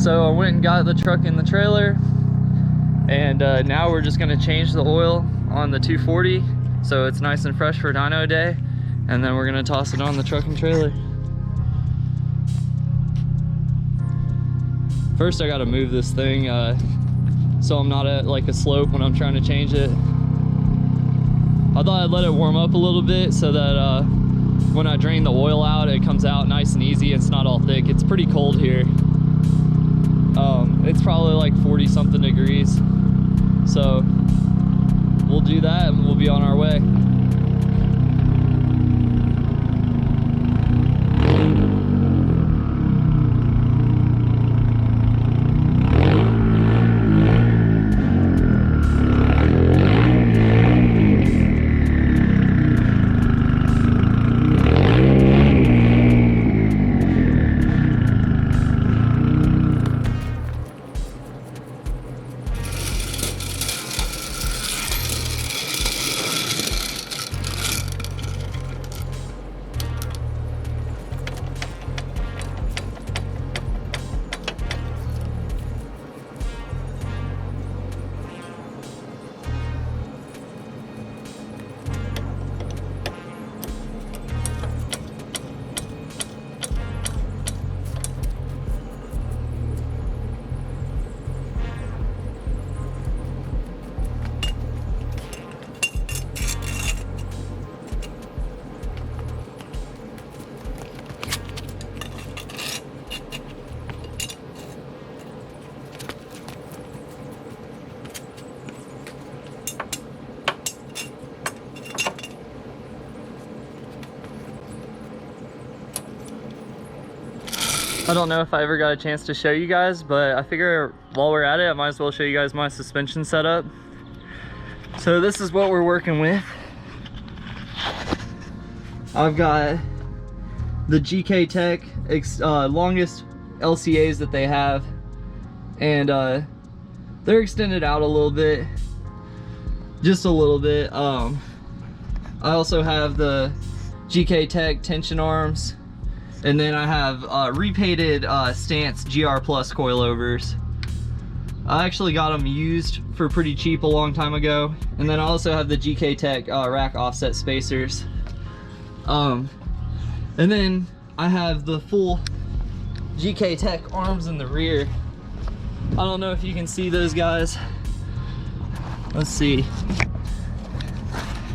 So I went and got the truck in the trailer, and now we're just gonna change the oil on the 240 so it's nice and fresh for dyno day, and then we're gonna toss it on the truck and trailer. First I gotta move this thing so I'm not at like a slope when I'm trying to change it. I thought I'd let it warm up a little bit so that when I drain the oil out, it comes out nice and easy. It's not all thick. It's pretty cold here. It's probably like 40 something degrees. So we'll do that and we'll be on our way. I don't know if I ever got a chance to show you guys, but I figure while we're at it, I might as well show you guys my suspension setup. So this is what we're working with. I've got the GK Tech longest LCAs that they have, and they're extended out a little bit, just a little bit. I also have the GK Tech tension arms. And then I have repainted Stance GR Plus coilovers. I actually got them used for pretty cheap a long time ago. And then I also have the GK Tech rack offset spacers. And then I have the full GK Tech arms in the rear. I don't know if you can see those guys. Let's see.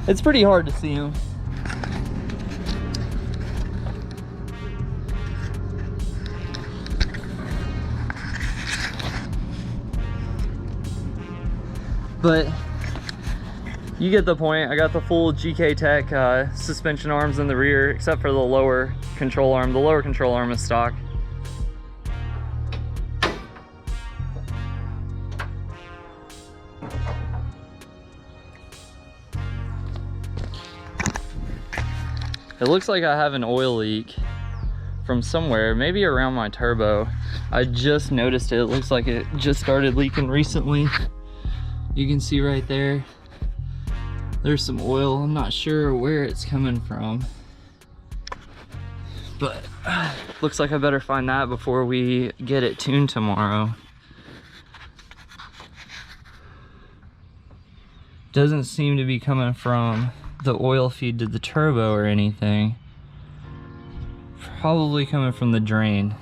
It's pretty hard to see them. But you get the point. I got the full GK Tech suspension arms in the rear, except for the lower control arm. The lower control arm is stock. It looks like I have an oil leak from somewhere, maybe around my turbo. I just noticed it. It looks like it just started leaking recently. You can see right there, there's some oil. I'm not sure where it's coming from, but looks like I better find that before we get it tuned tomorrow. Doesn't seem to be coming from the oil feed to the turbo or anything. Probably coming from the drain.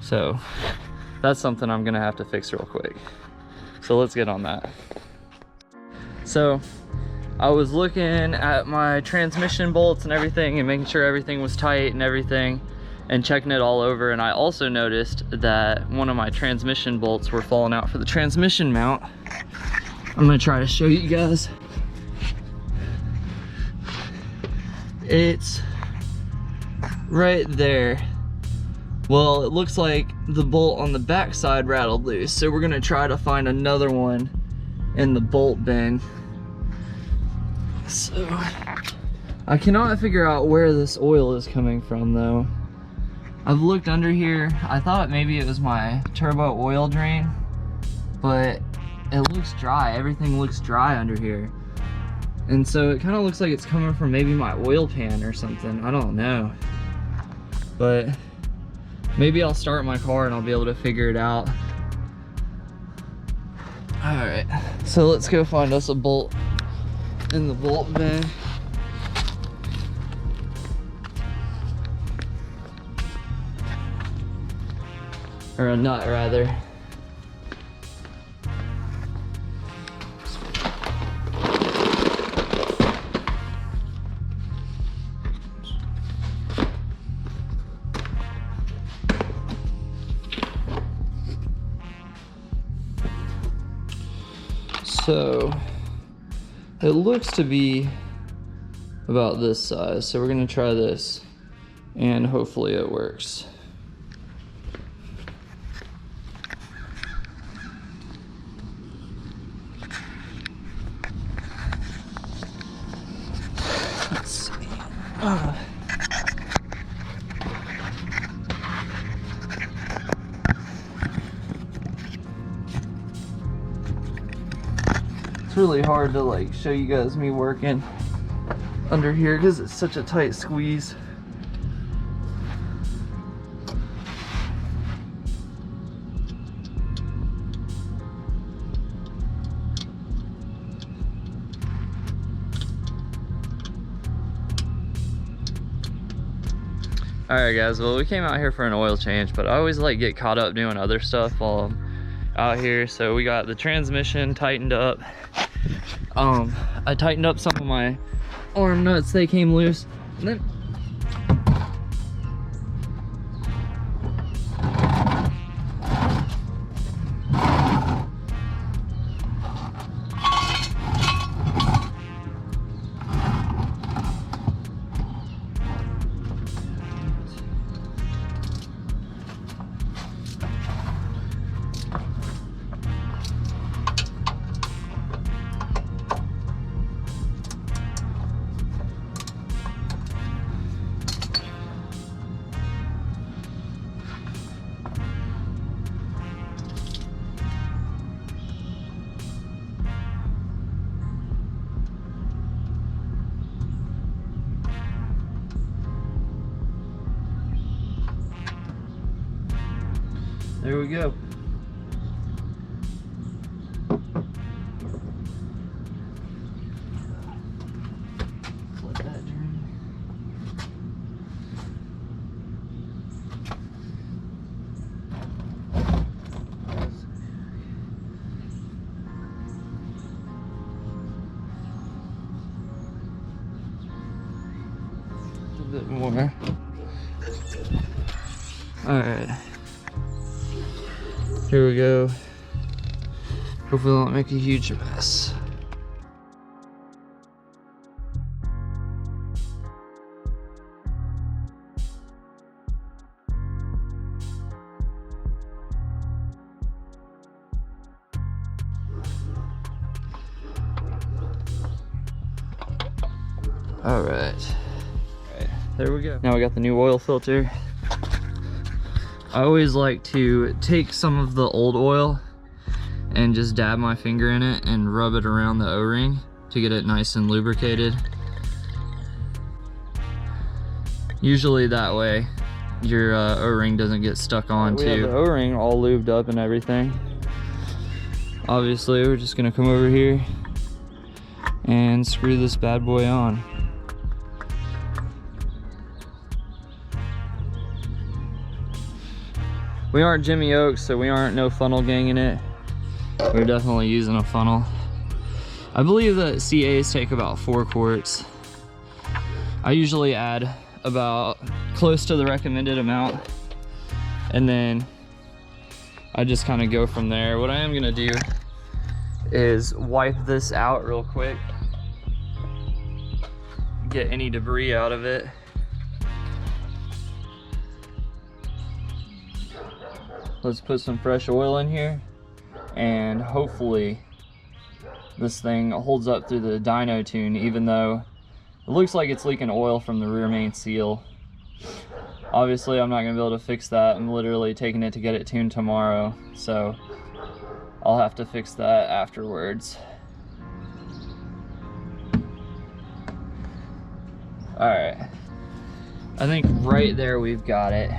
So that's something I'm gonna have to fix real quick. So let's get on that. So I was looking at my transmission bolts and everything and making sure everything was tight and everything and checking it all over. And I also noticed that one of my transmission bolts were falling out for the transmission mount. I'm gonna try to show you guys. It's right there. Well, it looks like the bolt on the back side rattled loose, so we're gonna try to find another one in the bolt bin. So I cannot figure out where this oil is coming from though. I've looked under here. I thought maybe it was my turbo oil drain, but it looks dry. Everything looks dry under here. And so it kind of looks like it's coming from maybe my oil pan or something. I don't know. But Maybe I'll start my car and I'll be able to figure it out. All right, so let's go find us a bolt in the bolt bin. Or a nut, rather. So it looks to be about this size, so we're gonna try this and hopefully it works. Let's see. It's really hard to like show you guys me working under here because it's such a tight squeeze. Alright guys, well we came out here for an oil change, but I always like get caught up doing other stuff while I'm out here. So we got the transmission tightened up. I tightened up some of my arm nuts, they came loose. And then there we go. Let that drain. A bit more. All right. Here we go. Hopefully it won't make a huge mess. All right, there we go. Now we got the new oil filter. I always like to take some of the old oil and just dab my finger in it and rub it around the O-ring to get it nice and lubricated. Usually that way your O-ring doesn't get stuck on too. We have the O-ring all lubed up and everything. Obviously we're just gonna come over here and screw this bad boy on. We aren't Jimmy Oaks, so we aren't no funnel ganging it. We're definitely using a funnel. I believe that CAs take about 4 quarts. I usually add about close to the recommended amount, and then I just kind of go from there. What I am gonna do is wipe this out real quick, get any debris out of it. Let's put some fresh oil in here, and hopefully this thing holds up through the dyno tune, even though it looks like it's leaking oil from the rear main seal. Obviously I'm not gonna be able to fix that. I'm literally taking it to get it tuned tomorrow, so I'll have to fix that afterwards. All right, I think right there we've got it.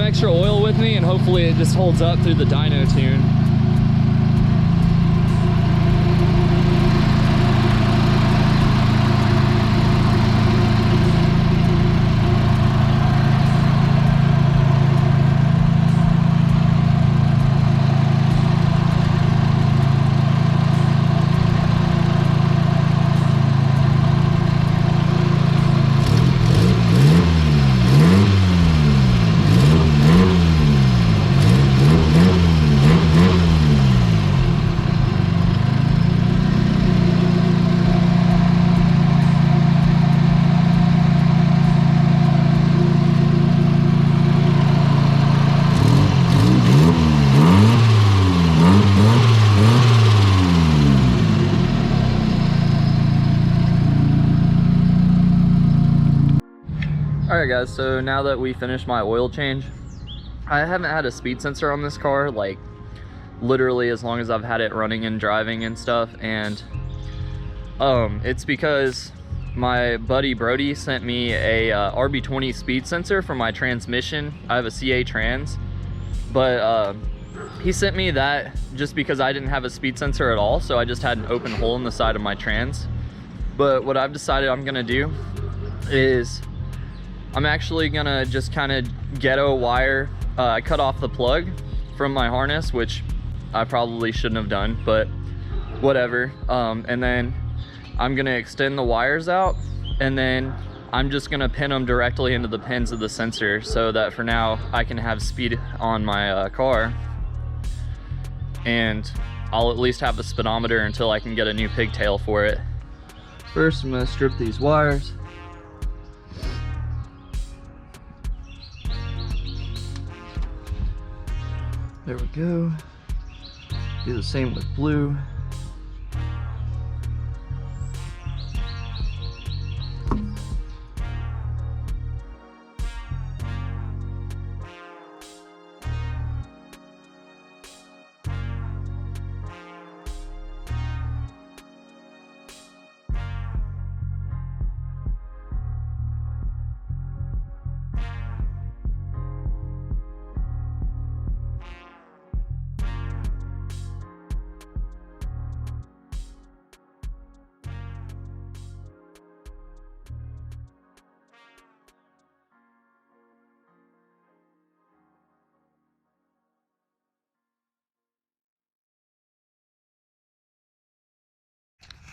extra oil with me, and hopefully it just holds up through the dyno tune. Alright guys, so now that we finished my oil change, I haven't had a speed sensor on this car like literally as long as I've had it running and driving and stuff, and it's because my buddy Brody sent me a RB20 speed sensor for my transmission. I have a CA trans, but he sent me that just because I didn't have a speed sensor at all, so I just had an open hole in the side of my trans. But what I've decided I'm gonna do is I'm actually gonna just kind of ghetto wire, cut off the plug from my harness, which I probably shouldn't have done, but whatever. And then I'm gonna extend the wires out, and then I'm just gonna pin them directly into the pins of the sensor, so that for now I can have speed on my car, and I'll at least have a speedometer until I can get a new pigtail for it. First, I'm gonna strip these wires. There we go. Do the same with blue.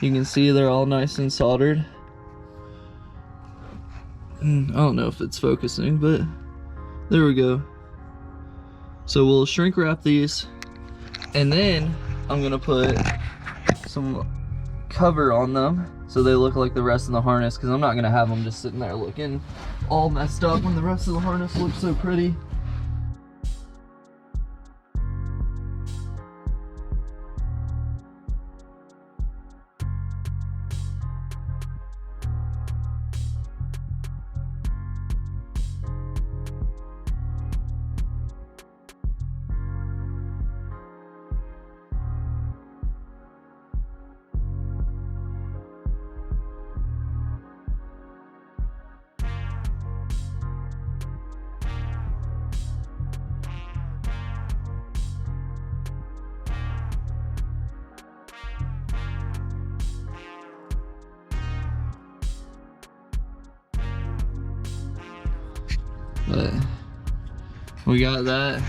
You can see they're all nice and soldered. I don't know if it's focusing, but there we go. So we'll shrink wrap these, and then I'm gonna put some cover on them so they look like the rest of the harness, because I'm not gonna have them just sitting there looking all messed up when the rest of the harness looks so pretty. But we got that,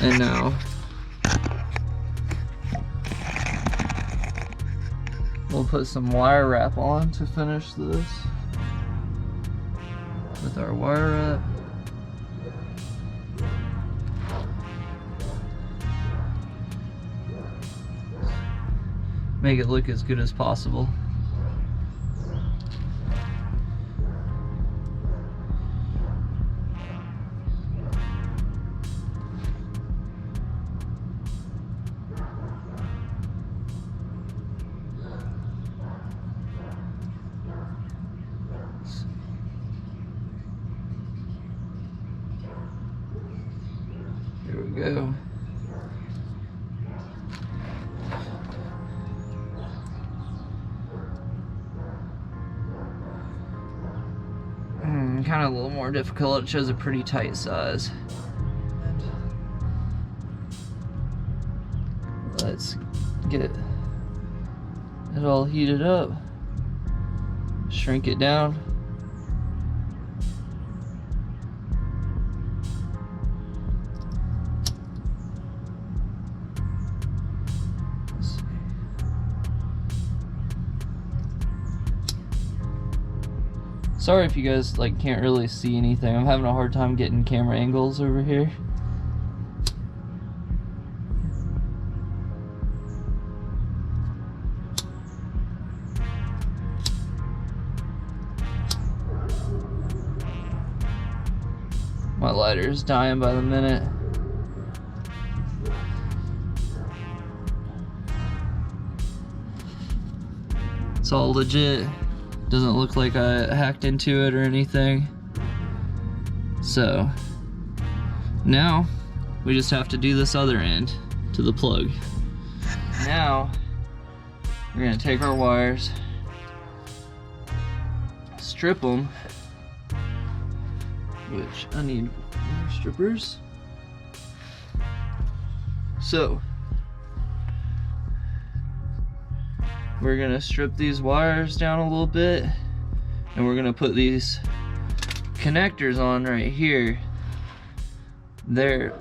and now we'll put some wire wrap on to finish this with our wire wrap. Make it look as good as possible. There we go. Kind kind of a little more difficult. It shows a pretty tight size. Let's get it all heated up. Shrink it down. Sorry if you guys like can't really see anything. I'm having a hard time getting camera angles over here. My lighter is dying by the minute. It's all legit. Doesn't look like I hacked into it or anything. So now we just have to do this other end to the plug. Now we're gonna take our wires, strip them, which I need more strippers. So we're gonna strip these wires down a little bit, and we're gonna put these connectors on right here. They're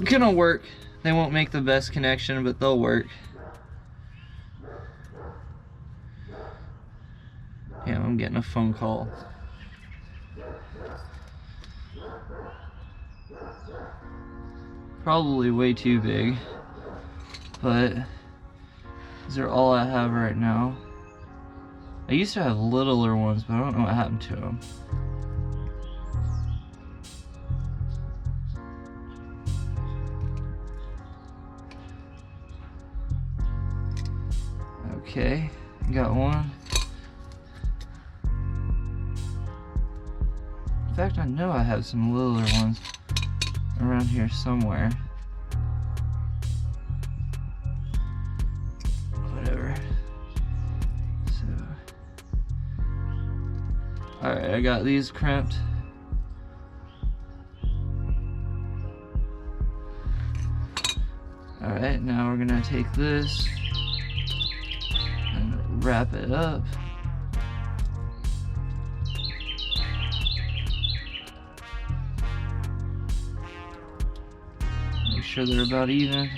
gonna work. They won't make the best connection, but they'll work. Yeah, I'm getting a phone call. Probably way too big, but these are all I have right now. I used to have littler ones, but I don't know what happened to them. Okay, got one. In fact, I know I have some littler ones around here somewhere. Whatever. So, alright, I got these crimped. Alright, now we're gonna take this and wrap it up. Make sure they're about even.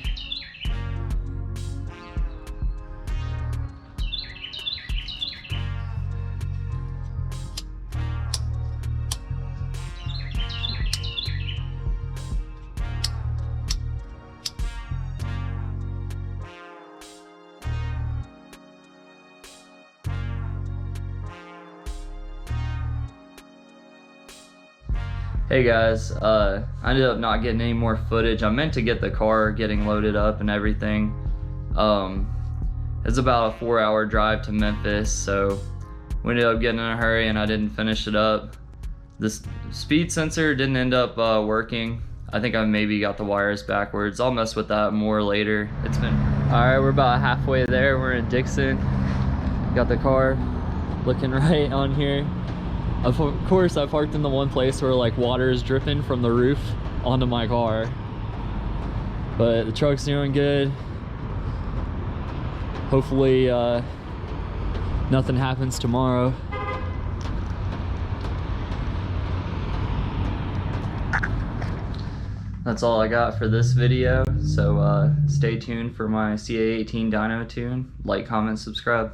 Hey guys, I ended up not getting any more footage. I meant to get the car getting loaded up and everything. It's about a 4-hour drive to Memphis, so we ended up getting in a hurry and I didn't finish it up. This speed sensor didn't end up working. I think I maybe got the wires backwards. I'll mess with that more later. It's been... Alright, we're about halfway there. We're in Dixon. Got the car looking right on here. Of course, I parked in the one place where like water is dripping from the roof onto my car. But the truck's doing good. Hopefully nothing happens tomorrow. That's all I got for this video. So stay tuned for my CA18 dyno tune. Like, comment, subscribe.